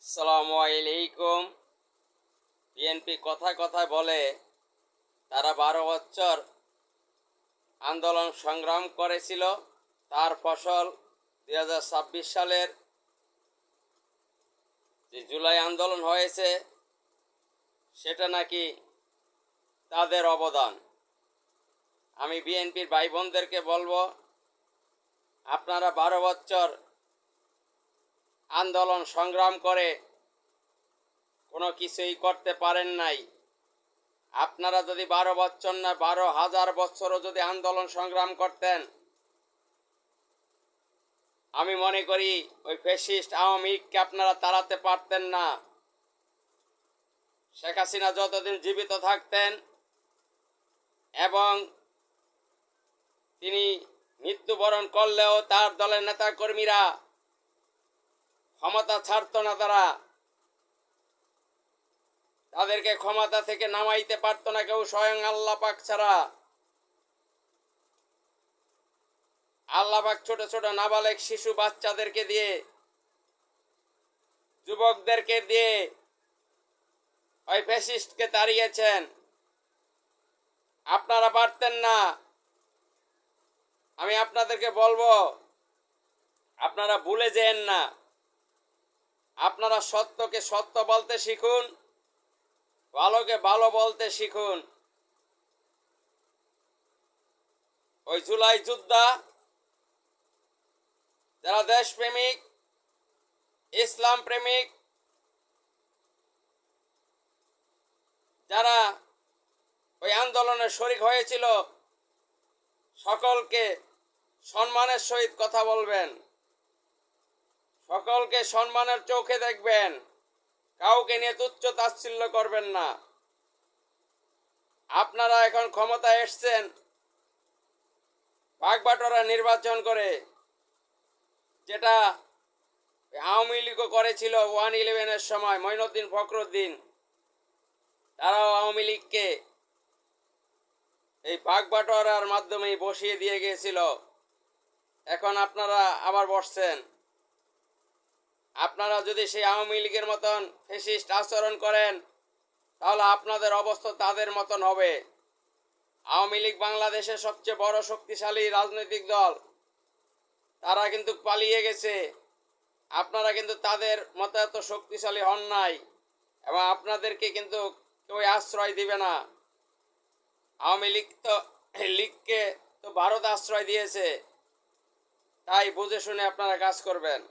আসসালামু আলাইকুম। বিএনপি কথায় কথায় বলে তারা 12 বছর আন্দোলন সংগ্রাম করেছিল, তার ফসল 2026 সালের যে জুলাই আন্দোলন হয়েছে সেটা নাকি তাদের অবদান। আমি বিএনপির ভাই বোনদেরকে বলবো, আপনারা 12 বছর আন্দোলন সংগ্রাম করে কোনো কিছুই করতে পারেন নাই। আপনারা যদি 12 বছর না 12,000 বছরও যদি আন্দোলন সংগ্রাম করতেন, আমি মনে করি ওই ফ্যাসিস্ট আওয়ামী লীগকে আপনারা তাড়াতে পারতেন না। শেখ হাসিনা যতদিন জীবিত থাকতেন এবং তিনি মৃত্যুবরণ করলেও তার দলের নেতাকর্মীরা ক্ষমতা ছাড়ত না, তাদেরকে ক্ষমতা থেকে নামাইতে পারত না কেউ, স্বয়ং আল্লাহ পাক ছাড়া। আল্লাহ পাক ছোট ছোট নাবালেগ শিশু বাচ্চাদেরকে দিয়ে, যুবকদেরকে দিয়ে ওই ফ্যাসিস্টকে তাড়িয়েছেন। আপনারা পারতেন না। আমি আপনাদেরকে বলবো, আপনারা ভুলে যেন না। আপনারা সত্যকে সত্য বলতে শিখুন, ভালোকে ভালো বলতে শিখুন। ওই জুলাই যোদ্ধা যারা দেশপ্রেমিক, ইসলাম প্রেমিক, যারা ওই আন্দোলনে শরিক হয়েছিল, সকলকে সম্মানের সহিত কথা বলবেন, সকলকে সম্মানের চোখে দেখবেন, কাউকে নিয়ে তুচ্ছ তাচ্ছিল্য করবেন না। আপনারা এখন ক্ষমতায় এসছেন ভাগবাটোয়ারা নির্বাচন করে, যেটা আওয়ামী লীগও করেছিল 1/11-এর সময়। মঈনুদ্দিন ফখরুদ্দিন তারাও আওয়ামী লীগকে এই ভাগবাটোয়ারার মাধ্যমেই বসিয়ে দিয়ে গিয়েছিল। এখন আপনারা আবার বসছেন। আপনারা যদি সেই আওয়ামী লীগের মতন ফ্যাসিস্ট আচরণ করেন, তাহলে আপনাদের অবস্থা তাদের মতন হবে। আওয়ামী লীগ বাংলাদেশের সবচেয়ে বড় শক্তিশালী রাজনৈতিক দল, তারা কিন্তু পালিয়ে গেছে। আপনারা কিন্তু তাদের মতো এত শক্তিশালী হন নাই, এবং আপনাদেরকে কিন্তু কেউ আশ্রয় দিবে না। আওয়ামী লীগকে তো ভারত আশ্রয় দিয়েছে, তাই বুঝে শুনে আপনারা কাজ করবেন।